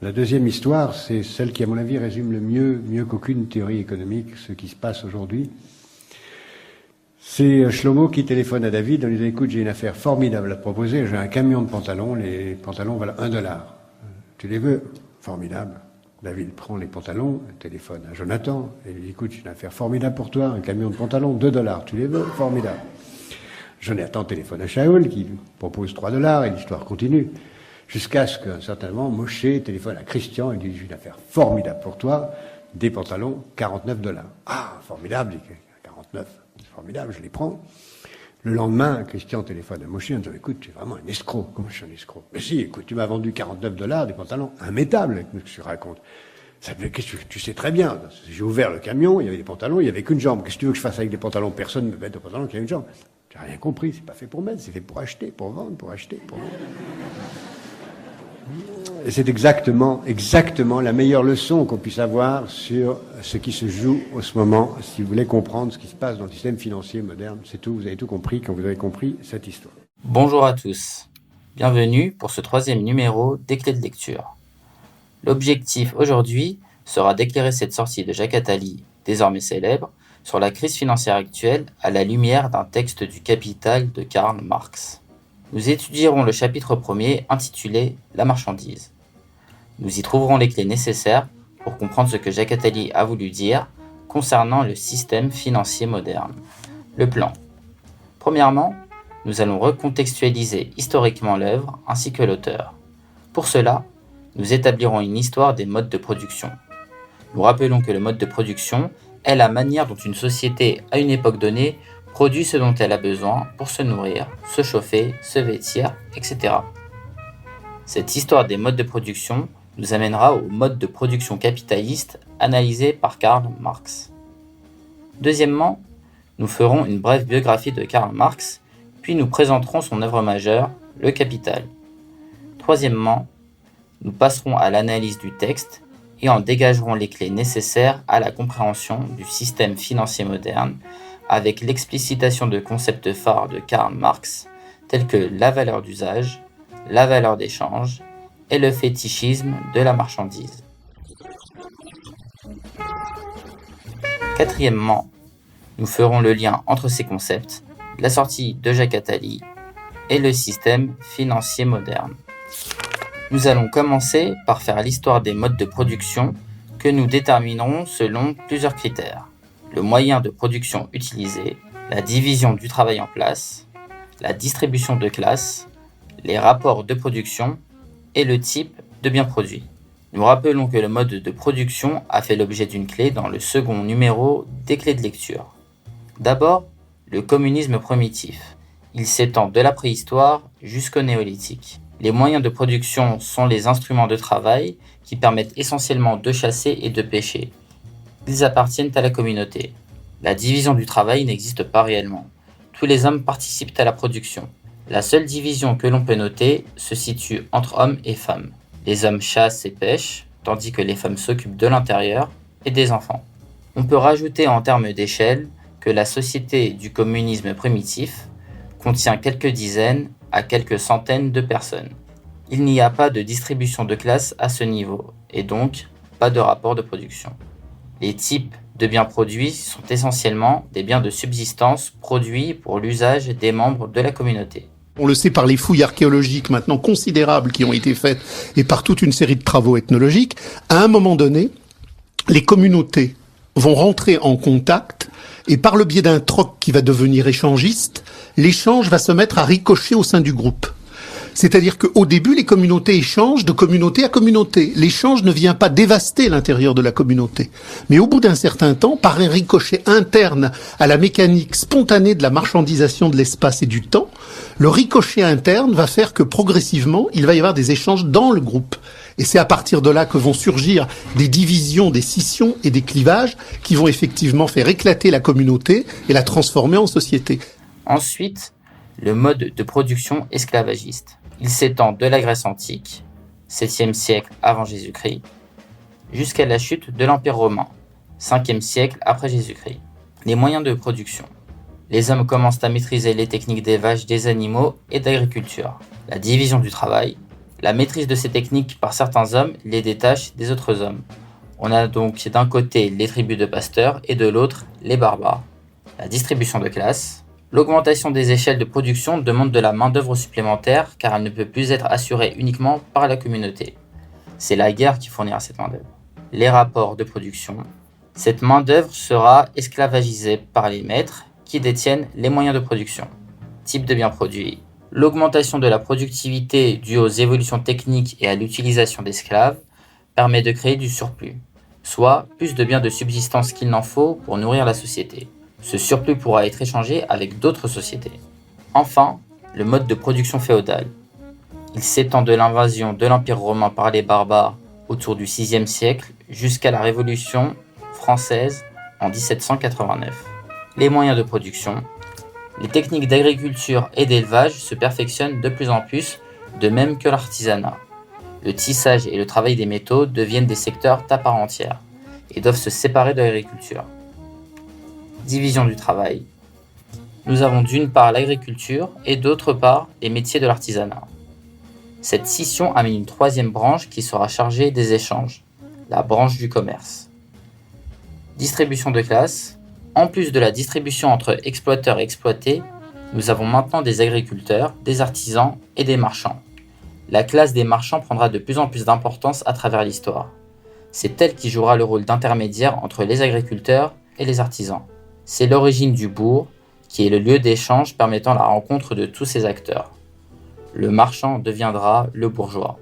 La deuxième histoire, c'est celle qui, à mon avis, résume le mieux qu'aucune théorie économique, ce qui se passe aujourd'hui. C'est Shlomo qui téléphone à David en lui disant « Écoute, j'ai une affaire formidable à te proposer, j'ai un camion de pantalons, les pantalons valent $1. Tu les veux ?» Formidable. David prend les pantalons, téléphone à Jonathan, et lui dit « Écoute, j'ai une affaire formidable pour toi, un camion de pantalons, $2. Tu les veux ?» Formidable. Jonathan téléphone à Shaoul, qui propose $3, et l'histoire continue. Jusqu'à ce qu'un certain moment, Moshe téléphone à Christian et dit « J'ai une affaire formidable pour toi, des pantalons, $49. » Ah, formidable, 49, formidable, je les prends. Le lendemain, Christian téléphone à Moshe en disant « Écoute, tu es vraiment un escroc. » « Comment je suis un escroc ?»« Mais si, écoute, tu m'as vendu $49, des pantalons immétables, qu'est-ce que tu racontes ?»« Qu'est-ce que tu sais très bien. J'ai ouvert le camion, il y avait des pantalons, il n'y avait qu'une jambe. Qu'est-ce que tu veux que je fasse avec des pantalons? Personne ne me met de pantalons qui a une jambe. » Tu n'as rien compris, c'est pas fait pour mettre, c'est fait pour acheter, pour vendre, pour acheter, pour vendre. Et c'est exactement la meilleure leçon qu'on puisse avoir sur ce qui se joue en ce moment, si vous voulez comprendre ce qui se passe dans le système financier moderne. C'est tout, vous avez tout compris quand vous avez compris cette histoire. Bonjour à tous, bienvenue pour ce 3e numéro des Clés de lecture. L'objectif aujourd'hui sera d'éclairer cette sortie de Jacques Attali, désormais célèbre, sur la crise financière actuelle à la lumière d'un texte du Capital de Karl Marx. Nous étudierons le chapitre 1er intitulé « La marchandise ». Nous y trouverons les clés nécessaires pour comprendre ce que Jacques Attali a voulu dire concernant le système financier moderne. Le plan. Premièrement, nous allons recontextualiser historiquement l'œuvre ainsi que l'auteur. Pour cela, nous établirons une histoire des modes de production. Nous rappelons que le mode de production est la manière dont une société, à une époque donnée, produit ce dont elle a besoin pour se nourrir, se chauffer, se vêtir, etc. Cette histoire des modes de production nous amènera au mode de production capitaliste analysé par Karl Marx. Deuxièmement, nous ferons une brève biographie de Karl Marx, puis nous présenterons son œuvre majeure, Le Capital. Troisièmement, nous passerons à l'analyse du texte et en dégagerons les clés nécessaires à la compréhension du système financier moderne avec l'explicitation de concepts phares de Karl Marx tels que la valeur d'usage, la valeur d'échange et le fétichisme de la marchandise. Quatrièmement, nous ferons le lien entre ces concepts, la sortie de Jacques Attali et le système financier moderne. Nous allons commencer par faire l'histoire des modes de production que nous déterminerons selon plusieurs critères. Le moyen de production utilisé, la division du travail en place, la distribution de classes, les rapports de production et le type de biens produits. Nous rappelons que le mode de production a fait l'objet d'une clé dans le second numéro des clés de lecture. D'abord, le communisme primitif. Il s'étend de la préhistoire jusqu'au néolithique. Les moyens de production sont les instruments de travail qui permettent essentiellement de chasser et de pêcher. Ils appartiennent à la communauté. La division du travail n'existe pas réellement. Tous les hommes participent à la production. La seule division que l'on peut noter se situe entre hommes et femmes. Les hommes chassent et pêchent, tandis que les femmes s'occupent de l'intérieur et des enfants. On peut rajouter en termes d'échelle que la société du communisme primitif contient quelques dizaines à quelques centaines de personnes. Il n'y a pas de distribution de classe à ce niveau, et donc pas de rapport de production. Les types de biens produits sont essentiellement des biens de subsistance produits pour l'usage des membres de la communauté. On le sait par les fouilles archéologiques maintenant considérables qui ont été faites et par toute une série de travaux ethnologiques, à un moment donné, les communautés vont rentrer en contact et par le biais d'un troc qui va devenir échangiste, l'échange va se mettre à ricocher au sein du groupe. C'est-à-dire qu'au début, les communautés échangent de communauté à communauté. L'échange ne vient pas dévaster l'intérieur de la communauté. Mais au bout d'un certain temps, par un ricochet interne à la mécanique spontanée de la marchandisation de l'espace et du temps, le ricochet interne va faire que progressivement, il va y avoir des échanges dans le groupe. Et c'est à partir de là que vont surgir des divisions, des scissions et des clivages qui vont effectivement faire éclater la communauté et la transformer en société. Ensuite, le mode de production esclavagiste. Il s'étend de la Grèce antique, 7e siècle avant Jésus-Christ, jusqu'à la chute de l'Empire romain, 5e siècle après Jésus-Christ. Les moyens de production. Les hommes commencent à maîtriser les techniques d'élevage des animaux et d'agriculture, la division du travail, La maîtrise de ces techniques par certains hommes les détache des autres hommes. On a donc d'un côté les tribus de pasteurs et de l'autre les barbares. La distribution de classe. L'augmentation des échelles de production demande de la main-d'œuvre supplémentaire car elle ne peut plus être assurée uniquement par la communauté. C'est la guerre qui fournira cette main-d'œuvre. Les rapports de production. Cette main-d'œuvre sera esclavagisée par les maîtres qui détiennent les moyens de production. Type de biens produits. L'augmentation de la productivité due aux évolutions techniques et à l'utilisation d'esclaves permet de créer du surplus, soit plus de biens de subsistance qu'il n'en faut pour nourrir la société. Ce surplus pourra être échangé avec d'autres sociétés. Enfin, le mode de production féodal. Il s'étend de l'invasion de l'Empire romain par les barbares autour du VIe siècle jusqu'à la Révolution française en 1789. Les moyens de production. Les techniques d'agriculture et d'élevage se perfectionnent de plus en plus, de même que l'artisanat. Le tissage et le travail des métaux deviennent des secteurs à part entière et doivent se séparer de l'agriculture. Division du travail. Nous avons d'une part l'agriculture et d'autre part les métiers de l'artisanat. Cette scission amène une troisième branche qui sera chargée des échanges, la branche du commerce. Distribution de classe. En plus de la distribution entre exploiteurs et exploités, nous avons maintenant des agriculteurs, des artisans et des marchands. La classe des marchands prendra de plus en plus d'importance à travers l'histoire. C'est elle qui jouera le rôle d'intermédiaire entre les agriculteurs et les artisans. C'est l'origine du bourg, qui est le lieu d'échange permettant la rencontre de tous ces acteurs. Le marchand deviendra le bourgeois.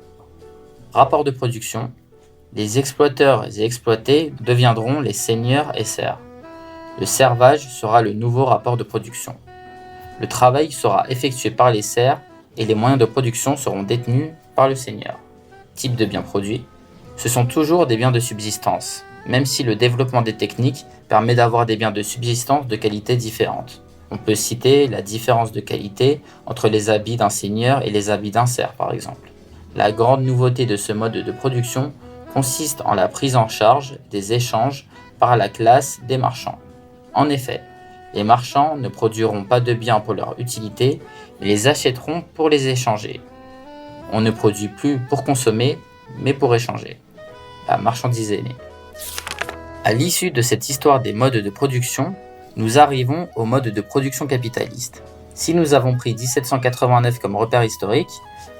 Rapport de production. Les exploiteurs et exploités deviendront les seigneurs et serfs. Le servage sera le nouveau rapport de production. Le travail sera effectué par les serfs et les moyens de production seront détenus par le seigneur. Type de biens produits. Ce sont toujours des biens de subsistance, même si le développement des techniques permet d'avoir des biens de subsistance de qualité différentes. On peut citer la différence de qualité entre les habits d'un seigneur et les habits d'un serf par exemple. La grande nouveauté de ce mode de production consiste en la prise en charge des échanges par la classe des marchands. En effet, les marchands ne produiront pas de biens pour leur utilité, mais les achèteront pour les échanger. On ne produit plus pour consommer, mais pour échanger. La marchandise est née. À l'issue de cette histoire des modes de production, nous arrivons au mode de production capitaliste. Si nous avons pris 1789 comme repère historique,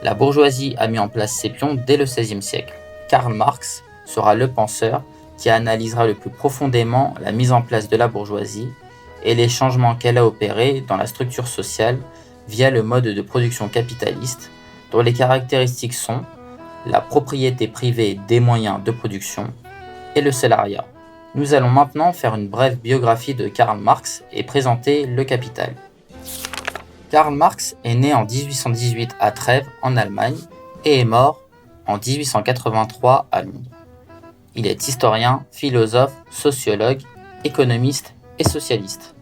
la bourgeoisie a mis en place ses pions dès le XVIe siècle. Karl Marx sera le penseur qui analysera le plus profondément la mise en place de la bourgeoisie et les changements qu'elle a opérés dans la structure sociale via le mode de production capitaliste, dont les caractéristiques sont la propriété privée des moyens de production et le salariat. Nous allons maintenant faire une brève biographie de Karl Marx et présenter le Capital. Karl Marx est né en 1818 à Trèves, en Allemagne, et est mort en 1883 à Londres. Il est historien, philosophe, sociologue, économiste et socialiste.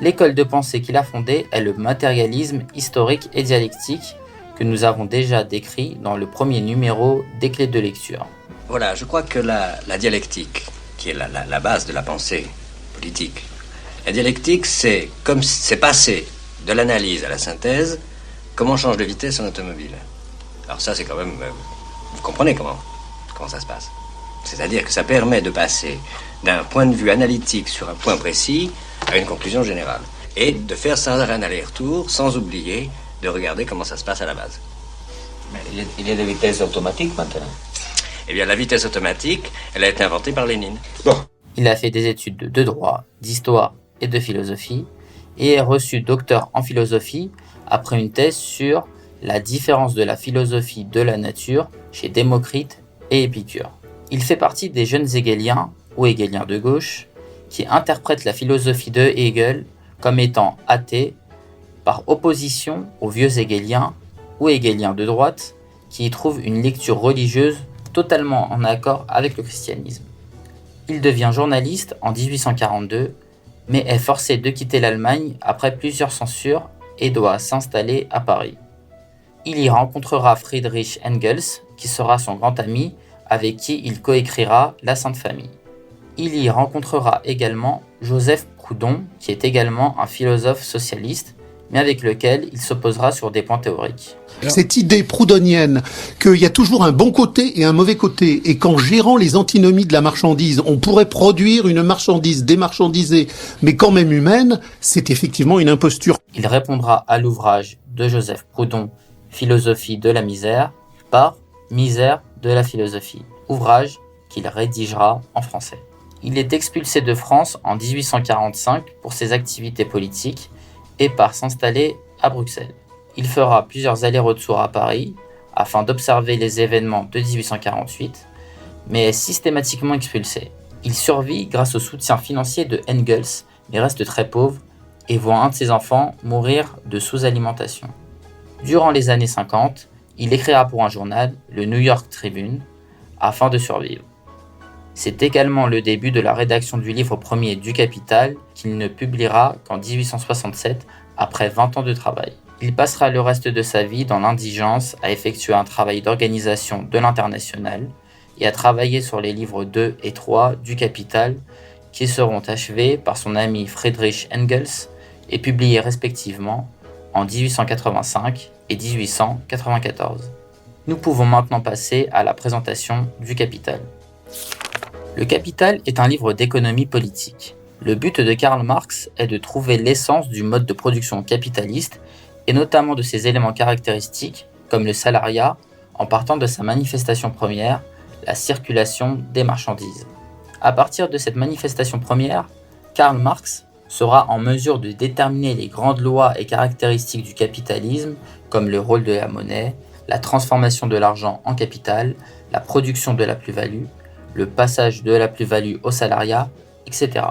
L'école de pensée qu'il a fondée est le matérialisme historique et dialectique que nous avons déjà décrit dans le premier numéro des clés de lecture. Voilà, je crois que la dialectique, qui est la base de la pensée politique, la dialectique, c'est comme c'est passé de l'analyse à la synthèse, comment on change de vitesse en automobile. Alors ça, c'est quand même... vous comprenez comment ça se passe. C'est-à-dire que ça permet de passer d'un point de vue analytique sur un point précis à une conclusion générale. Et de faire sans arrêt un aller-retour, sans oublier de regarder comment ça se passe à la base. Mais il y a des vitesses automatiques maintenant. Eh bien, la vitesse automatique, elle a été inventée par Lénine. Bon. Il a fait des études de droit, d'histoire et de philosophie, et est reçu docteur en philosophie après une thèse sur la différence de la philosophie de la nature chez Démocrite et Épicure. Il fait partie des jeunes hegéliens, ou hegéliens de gauche, qui interprètent la philosophie de Hegel comme étant athée, par opposition aux vieux hegéliens, ou hegéliens de droite, qui y trouvent une lecture religieuse totalement en accord avec le christianisme. Il devient journaliste en 1842, mais est forcé de quitter l'Allemagne après plusieurs censures et doit s'installer à Paris. Il y rencontrera Friedrich Engels, qui sera son grand ami, avec qui il coécrira La Sainte Famille. Il y rencontrera également Joseph Proudhon, qui est également un philosophe socialiste, mais avec lequel il s'opposera sur des points théoriques. Cette idée proudhonienne qu'il y a toujours un bon côté et un mauvais côté, et qu'en gérant les antinomies de la marchandise, on pourrait produire une marchandise démarchandisée, mais quand même humaine, c'est effectivement une imposture. Il répondra à l'ouvrage de Joseph Proudhon, Philosophie de la misère, par Misère de la philosophie, ouvrage qu'il rédigera en français. Il est expulsé de France en 1845 pour ses activités politiques et part s'installer à Bruxelles. Il fera plusieurs allers-retours à Paris afin d'observer les événements de 1848, mais est systématiquement expulsé. Il survit grâce au soutien financier de Engels, mais reste très pauvre et voit un de ses enfants mourir de sous-alimentation. Durant les années 50, il écrira pour un journal, le New York Tribune, afin de survivre. C'est également le début de la rédaction du livre premier du Capital qu'il ne publiera qu'en 1867, après 20 ans de travail. Il passera le reste de sa vie dans l'indigence à effectuer un travail d'organisation de l'Internationale et à travailler sur les livres 2 et 3 du Capital qui seront achevés par son ami Friedrich Engels et publiés respectivement en 1885 et 1894. Nous pouvons maintenant passer à la présentation du Capital. Le Capital est un livre d'économie politique. Le but de Karl Marx est de trouver l'essence du mode de production capitaliste et notamment de ses éléments caractéristiques comme le salariat en partant de sa manifestation première, la circulation des marchandises. À partir de cette manifestation première, Karl Marx sera en mesure de déterminer les grandes lois et caractéristiques du capitalisme comme le rôle de la monnaie, la transformation de l'argent en capital, la production de la plus-value, le passage de la plus-value au salariat, etc.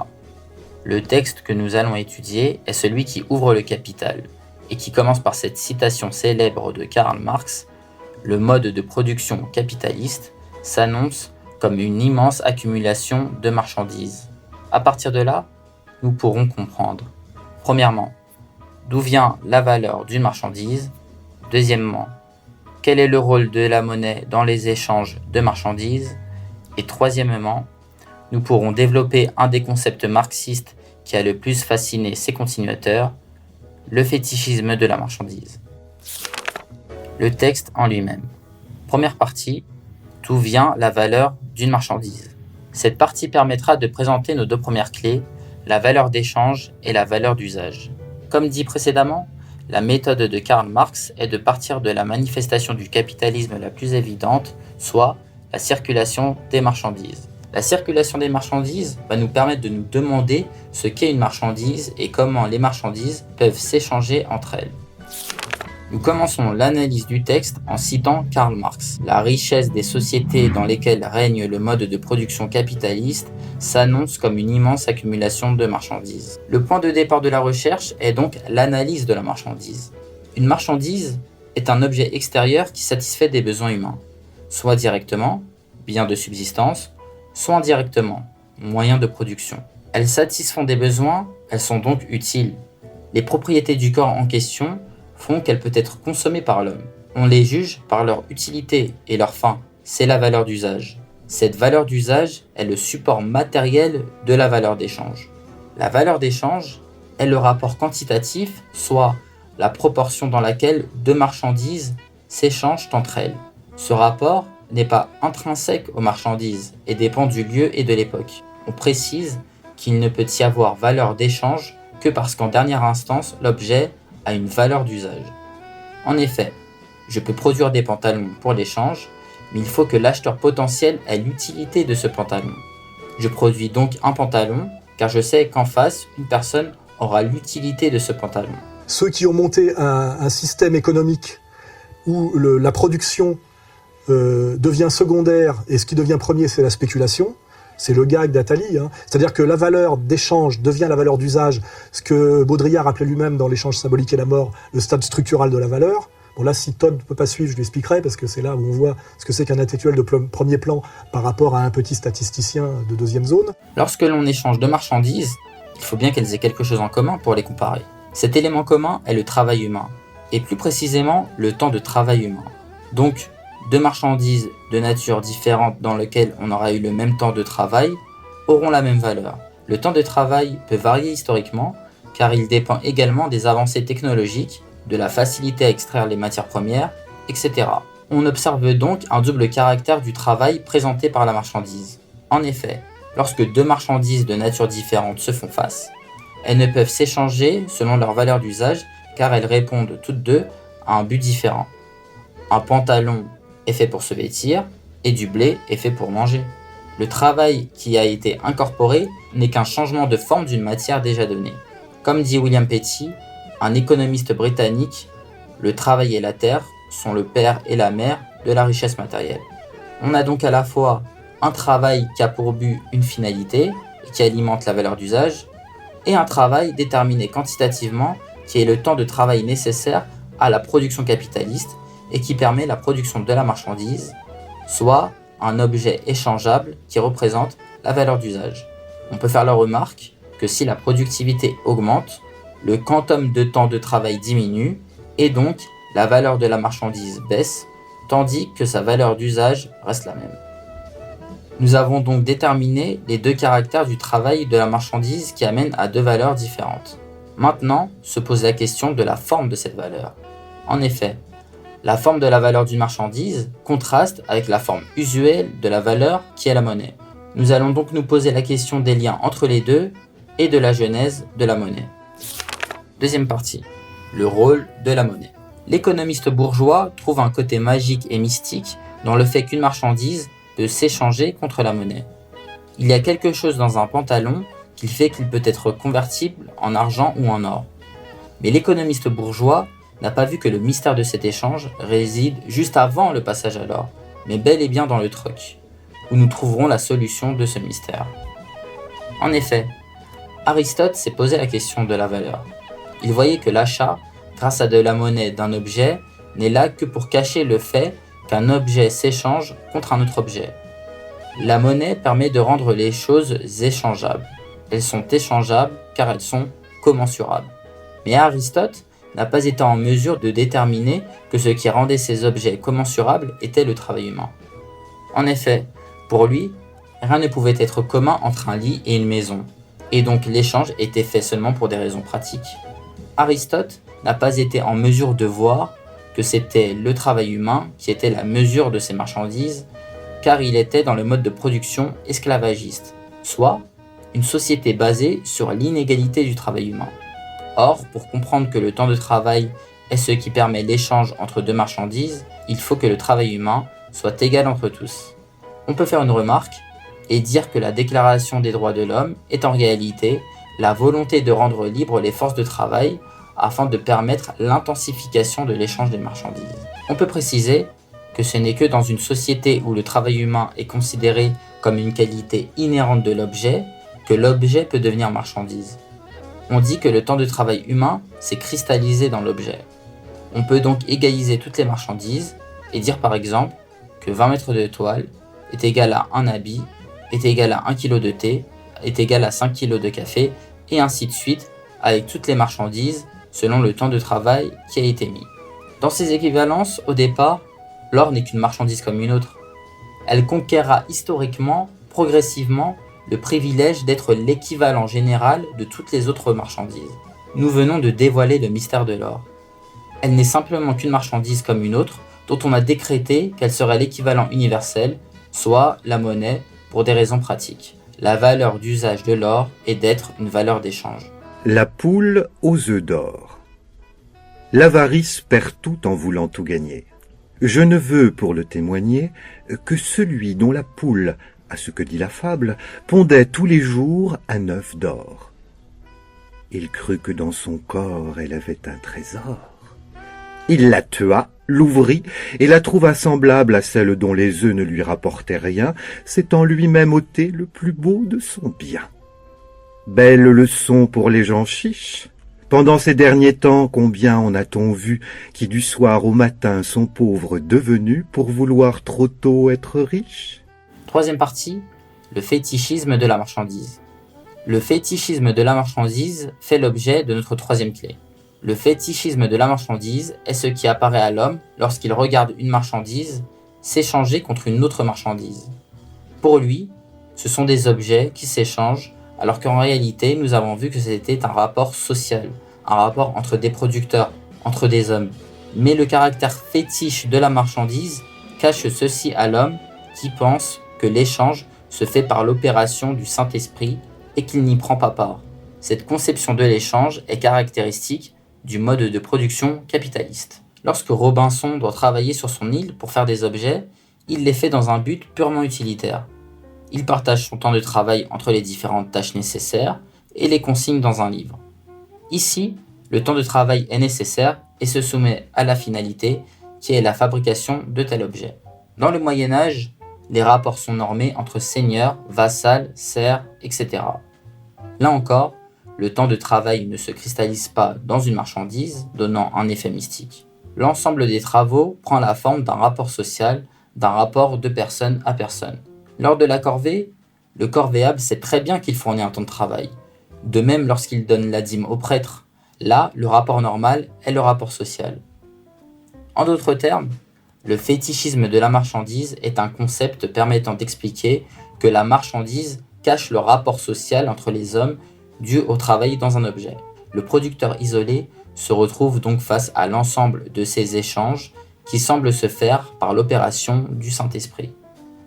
Le texte que nous allons étudier est celui qui ouvre le Capital et qui commence par cette citation célèbre de Karl Marx: « Le mode de production capitaliste s'annonce comme une immense accumulation de marchandises. » À partir de là, nous pourrons comprendre, premièrement, d'où vient la valeur d'une marchandise, deuxièmement, quel est le rôle de la monnaie dans les échanges de marchandises, et troisièmement, nous pourrons développer un des concepts marxistes qui a le plus fasciné ses continuateurs, le fétichisme de la marchandise. Le texte en lui-même. Première partie, d'où vient la valeur d'une marchandise. Cette partie permettra de présenter nos deux premières clés, la valeur d'échange et la valeur d'usage. Comme dit précédemment, la méthode de Karl Marx est de partir de la manifestation du capitalisme la plus évidente, soit la circulation des marchandises. La circulation des marchandises va nous permettre de nous demander ce qu'est une marchandise et comment les marchandises peuvent s'échanger entre elles. Nous commençons l'analyse du texte en citant Karl Marx. La richesse des sociétés dans lesquelles règne le mode de production capitaliste s'annonce comme une immense accumulation de marchandises. Le point de départ de la recherche est donc l'analyse de la marchandise. Une marchandise est un objet extérieur qui satisfait des besoins humains, soit directement, bien de subsistance, soit indirectement, moyen de production. Elles satisfont des besoins, elles sont donc utiles. Les propriétés du corps en question font qu'elle peut être consommée par l'homme. On les juge par leur utilité et leur fin. C'est la valeur d'usage. Cette valeur d'usage est le support matériel de la valeur d'échange. La valeur d'échange est le rapport quantitatif, soit la proportion dans laquelle deux marchandises s'échangent entre elles. Ce rapport n'est pas intrinsèque aux marchandises et dépend du lieu et de l'époque. On précise qu'il ne peut y avoir valeur d'échange que parce qu'en dernière instance, l'objet a une valeur d'usage. En effet, je peux produire des pantalons pour l'échange, mais il faut que l'acheteur potentiel ait l'utilité de ce pantalon. Je produis donc un pantalon, car je sais qu'en face, une personne aura l'utilité de ce pantalon. Ceux qui ont monté un système économique où la production devient secondaire et ce qui devient premier, c'est la spéculation. C'est le gag d'Attali, hein. C'est-à-dire que la valeur d'échange devient la valeur d'usage, ce que Baudrillard appelait lui-même dans L'échange symbolique et la mort, le stade structural de la valeur. Bon là, si Todd ne peut pas suivre, je lui expliquerai, parce que c'est là où on voit ce que c'est qu'un intellectuel de premier plan par rapport à un petit statisticien de deuxième zone. Lorsque l'on échange deux marchandises, il faut bien qu'elles aient quelque chose en commun pour les comparer. Cet élément commun est le travail humain, et plus précisément le temps de travail humain. Donc, deux marchandises de nature différente dans lesquelles on aura eu le même temps de travail auront la même valeur. Le temps de travail peut varier historiquement, car il dépend également des avancées technologiques, de la facilité à extraire les matières premières, etc. On observe donc un double caractère du travail présenté par la marchandise. En effet, lorsque deux marchandises de nature différente se font face, elles ne peuvent s'échanger selon leur valeur d'usage car elles répondent toutes deux à un but différent. Un pantalon est fait pour se vêtir et du blé est fait pour manger. Le travail qui a été incorporé n'est qu'un changement de forme d'une matière déjà donnée. Comme dit William Petty, un économiste britannique, le travail et la terre sont le père et la mère de la richesse matérielle. On a donc à la fois un travail qui a pour but une finalité et qui alimente la valeur d'usage, et un travail déterminé quantitativement qui est le temps de travail nécessaire à la production capitaliste et qui permet la production de la marchandise, soit un objet échangeable qui représente la valeur d'usage. On peut faire la remarque que si la productivité augmente, le quantum de temps de travail diminue et donc la valeur de la marchandise baisse, tandis que sa valeur d'usage reste la même. Nous avons donc déterminé les deux caractères du travail de la marchandise qui amènent à deux valeurs différentes. Maintenant, se pose la question de la forme de cette valeur. En effet, la forme de la valeur d'une marchandise contraste avec la forme usuelle de la valeur qui est la monnaie. Nous allons donc nous poser la question des liens entre les deux et de la genèse de la monnaie. Deuxième partie, le rôle de la monnaie. L'économiste bourgeois trouve un côté magique et mystique dans le fait qu'une marchandise peut s'échanger contre la monnaie. Il y a quelque chose dans un pantalon qui fait qu'il peut être convertible en argent ou en or. Mais l'économiste bourgeois n'a pas vu que le mystère de cet échange réside juste avant le passage à l'or, mais bel et bien dans le troc, où nous trouverons la solution de ce mystère. En effet, Aristote s'est posé la question de la valeur. Il voyait que l'achat, grâce à de la monnaie d'un objet, n'est là que pour cacher le fait qu'un objet s'échange contre un autre objet. La monnaie permet de rendre les choses échangeables. Elles sont échangeables car elles sont commensurables. Mais Aristote n'a pas été en mesure de déterminer que ce qui rendait ces objets commensurables était le travail humain. En effet, pour lui, rien ne pouvait être commun entre un lit et une maison, et donc l'échange était fait seulement pour des raisons pratiques. Aristote n'a pas été en mesure de voir que c'était le travail humain qui était la mesure de ces marchandises, car il était dans le mode de production esclavagiste, soit une société basée sur l'inégalité du travail humain. Or, pour comprendre que le temps de travail est ce qui permet l'échange entre deux marchandises, il faut que le travail humain soit égal entre tous. On peut faire une remarque et dire que la Déclaration des droits de l'homme est en réalité la volonté de rendre libres les forces de travail afin de permettre l'intensification de l'échange des marchandises. On peut préciser que ce n'est que dans une société où le travail humain est considéré comme une qualité inhérente de l'objet que l'objet peut devenir marchandise. On dit que le temps de travail humain s'est cristallisé dans l'objet. On peut donc égaliser toutes les marchandises et dire par exemple que 20 mètres de toile est égal à 1 habit, est égal à 1 kg de thé, est égal à 5 kg de café, et ainsi de suite avec toutes les marchandises selon le temps de travail qui a été mis. Dans ces équivalences, au départ, l'or n'est qu'une marchandise comme une autre. Elle conquérera historiquement, progressivement, le privilège d'être l'équivalent général de toutes les autres marchandises. Nous venons de dévoiler le mystère de l'or. Elle n'est simplement qu'une marchandise comme une autre, dont on a décrété qu'elle serait l'équivalent universel, soit la monnaie, pour des raisons pratiques. La valeur d'usage de l'or est d'être une valeur d'échange. La poule aux œufs d'or. L'avarice perd tout en voulant tout gagner. Je ne veux, pour le témoigner, que celui dont la poule, à ce que dit la fable, pondait tous les jours un œuf d'or. Il crut que dans son corps elle avait un trésor. Il la tua, l'ouvrit, et la trouva semblable à celle dont les œufs ne lui rapportaient rien, s'étant lui-même ôté le plus beau de son bien. Belle leçon pour les gens chiches. Pendant ces derniers temps, combien en a-t-on vu qui du soir au matin sont pauvres devenus pour vouloir trop tôt être riches? Troisième partie, le fétichisme de la marchandise. Le fétichisme de la marchandise fait l'objet de notre troisième clé. Le fétichisme de la marchandise est ce qui apparaît à l'homme lorsqu'il regarde une marchandise s'échanger contre une autre marchandise. Pour lui, ce sont des objets qui s'échangent alors qu'en réalité, nous avons vu que c'était un rapport social, un rapport entre des producteurs, entre des hommes. Mais le caractère fétiche de la marchandise cache ceci à l'homme qui pense que l'échange se fait par l'opération du Saint-Esprit et qu'il n'y prend pas part. Cette conception de l'échange est caractéristique du mode de production capitaliste. Lorsque Robinson doit travailler sur son île pour faire des objets, il les fait dans un but purement utilitaire. Il partage son temps de travail entre les différentes tâches nécessaires et les consigne dans un livre. Ici, le temps de travail est nécessaire et se soumet à la finalité qui est la fabrication de tel objet. Dans le Moyen-Âge, les rapports sont normés entre seigneur, vassal, serf, etc. Là encore, le temps de travail ne se cristallise pas dans une marchandise, donnant un effet mystique. L'ensemble des travaux prend la forme d'un rapport social, d'un rapport de personne à personne. Lors de la corvée, le corvéable sait très bien qu'il fournit un temps de travail. De même lorsqu'il donne la dîme au prêtre. Là, le rapport normal est le rapport social. En d'autres termes, le fétichisme de la marchandise est un concept permettant d'expliquer que la marchandise cache le rapport social entre les hommes dû au travail dans un objet. Le producteur isolé se retrouve donc face à l'ensemble de ces échanges qui semblent se faire par l'opération du Saint-Esprit.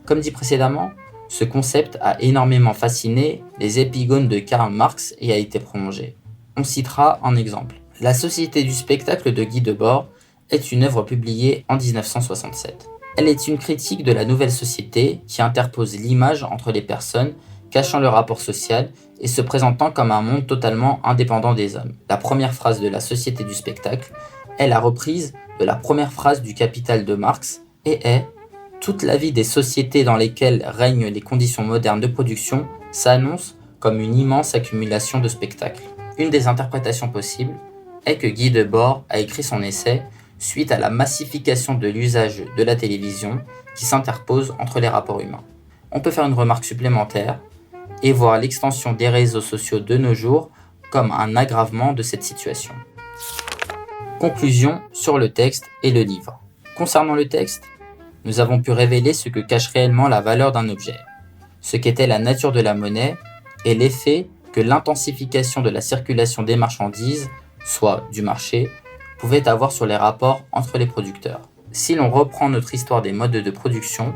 Comme dit précédemment, ce concept a énormément fasciné les épigones de Karl Marx et a été prolongé. On citera un exemple. La Société du spectacle de Guy Debord est une œuvre publiée en 1967. Elle est une critique de la nouvelle société qui interpose l'image entre les personnes, cachant le rapport social et se présentant comme un monde totalement indépendant des hommes. La première phrase de la Société du spectacle est la reprise de la première phrase du Capital de Marx et est « Toute la vie des sociétés dans lesquelles règnent les conditions modernes de production s'annonce comme une immense accumulation de spectacles ». Une des interprétations possibles est que Guy Debord a écrit son essai suite à la massification de l'usage de la télévision qui s'interpose entre les rapports humains. On peut faire une remarque supplémentaire et voir l'extension des réseaux sociaux de nos jours comme un aggravement de cette situation. Conclusion sur le texte et le livre. Concernant le texte, nous avons pu révéler ce que cache réellement la valeur d'un objet, ce qu'était la nature de la monnaie et l'effet que l'intensification de la circulation des marchandises, soit du marché, pouvait avoir sur les rapports entre les producteurs. Si l'on reprend notre histoire des modes de production,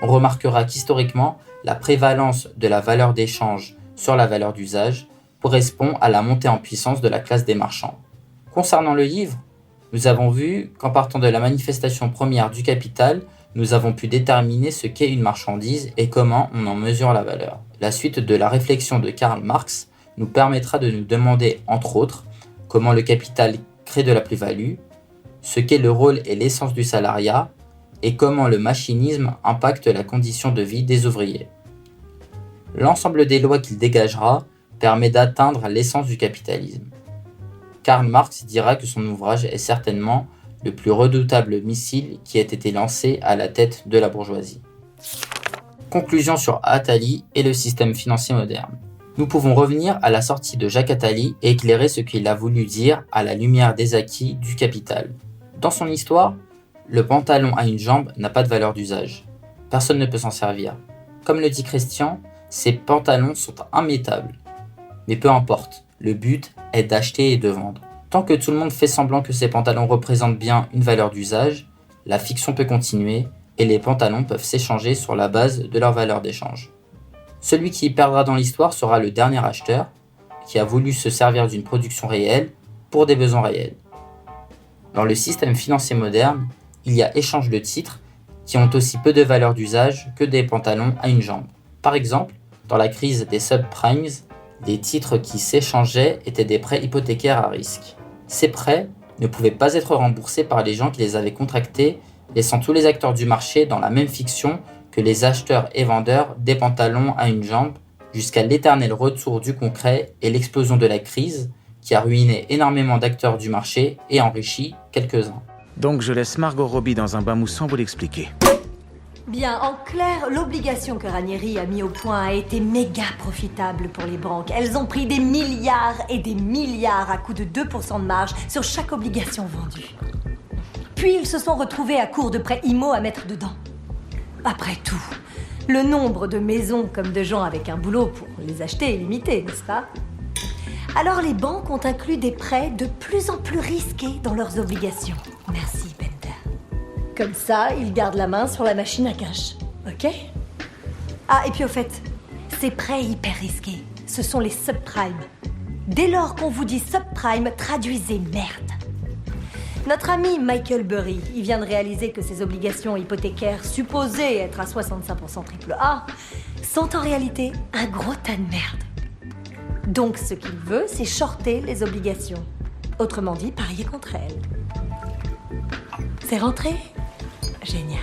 on remarquera qu'historiquement, la prévalence de la valeur d'échange sur la valeur d'usage correspond à la montée en puissance de la classe des marchands. Concernant le livre, nous avons vu qu'en partant de la manifestation première du capital, nous avons pu déterminer ce qu'est une marchandise et comment on en mesure la valeur. La suite de la réflexion de Karl Marx nous permettra de nous demander, entre autres, comment le capital crée de la plus-value, ce qu'est le rôle et l'essence du salariat, et comment le machinisme impacte la condition de vie des ouvriers. L'ensemble des lois qu'il dégagera permet d'atteindre l'essence du capitalisme. Karl Marx dira que son ouvrage est certainement le plus redoutable missile qui ait été lancé à la tête de la bourgeoisie. Conclusion sur Attali et le système financier moderne. Nous pouvons revenir à la sortie de Jacques Attali et éclairer ce qu'il a voulu dire à la lumière des acquis du capital. Dans son histoire, le pantalon à une jambe n'a pas de valeur d'usage. Personne ne peut s'en servir. Comme le dit Christian, ces pantalons sont immétables. Mais peu importe, le but est d'acheter et de vendre. Tant que tout le monde fait semblant que ces pantalons représentent bien une valeur d'usage, la fiction peut continuer et les pantalons peuvent s'échanger sur la base de leur valeur d'échange. Celui qui perdra dans l'histoire sera le dernier acheteur qui a voulu se servir d'une production réelle pour des besoins réels. Dans le système financier moderne, il y a échange de titres qui ont aussi peu de valeur d'usage que des pantalons à une jambe. Par exemple, dans la crise des subprimes, les titres qui s'échangeaient étaient des prêts hypothécaires à risque. Ces prêts ne pouvaient pas être remboursés par les gens qui les avaient contractés, laissant tous les acteurs du marché dans la même fiction que les acheteurs et vendeurs des pantalons à une jambe, jusqu'à l'éternel retour du concret et l'explosion de la crise qui a ruiné énormément d'acteurs du marché et enrichi quelques-uns. Donc je laisse Margot Robbie dans un bain moussant vous l'expliquer. Bien, en clair, l'obligation que Ranieri a mis au point a été méga profitable pour les banques. Elles ont pris des milliards et des milliards à coût de 2% de marge sur chaque obligation vendue. Puis ils se sont retrouvés à court de prêts IMO à mettre dedans. Après tout, Le nombre de maisons comme de gens avec un boulot pour les acheter est limité, n'est-ce pas? Alors les banques ont inclus des prêts de plus en plus risqués dans leurs obligations. Merci, Bender. Comme ça, ils gardent la main sur la machine à cash. Ok? Ah, et puis au fait, ces prêts hyper risqués, ce sont les subprimes. Dès lors qu'on vous dit subprime, traduisez merde. Notre ami Michael Burry, il vient de réaliser que ces obligations hypothécaires supposées être à 65% AAA sont en réalité un gros tas de merde. Donc ce qu'il veut, c'est shorter les obligations. Autrement dit, parier contre elles. C'est rentré? Génial.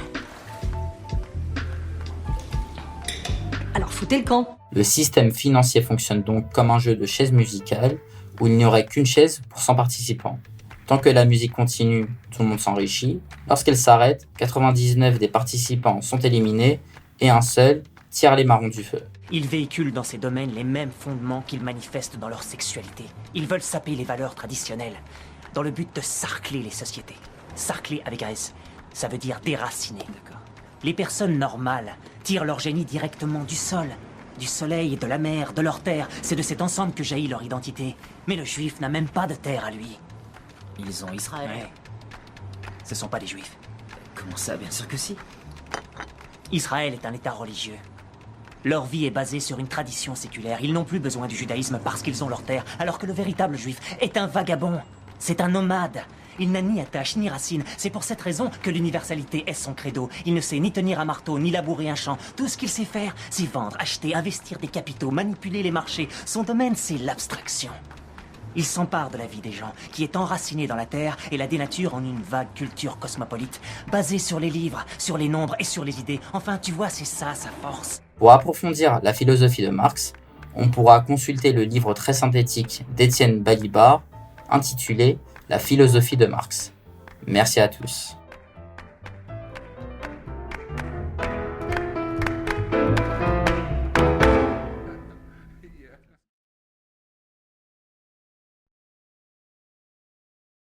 Alors foutez le camp. Le système financier fonctionne donc comme un jeu de chaises musicales où il n'y aurait qu'une chaise pour 100 participants. Tant que la musique continue, tout le monde s'enrichit. Lorsqu'elle s'arrête, 99 des participants sont éliminés et un seul tire les marrons du feu. Ils véhiculent dans ces domaines les mêmes fondements qu'ils manifestent dans leur sexualité. Ils veulent saper les valeurs traditionnelles, dans le but de sarcler les sociétés. Sarcler avec un S, ça veut dire déraciner. Les personnes normales tirent leur génie directement du sol, du soleil, de la mer, de leur terre. C'est de cet ensemble que jaillit leur identité. Mais le juif n'a même pas de terre à lui. Ils ont Israël. Ouais. Ce sont pas des juifs. Comment ça? Bien sûr que si. Israël est un état religieux. Leur vie est basée sur une tradition séculaire. Ils n'ont plus besoin du judaïsme parce qu'ils ont leur terre, alors que le véritable juif est un vagabond. C'est un nomade. Il n'a ni attache ni racine. C'est pour cette raison que l'universalité est son credo. Il ne sait ni tenir un marteau, ni labourer un champ. Tout ce qu'il sait faire, c'est vendre, acheter, investir des capitaux, manipuler les marchés. Son domaine, c'est l'abstraction. Il s'empare de la vie des gens, qui est enracinée dans la terre et la dénature en une vague culture cosmopolite, basée sur les livres, sur les nombres et sur les idées. Enfin, tu vois, c'est ça, sa force. Pour approfondir la philosophie de Marx, on pourra consulter le livre très synthétique d'Étienne Balibar, intitulé « La philosophie de Marx ». Merci à tous.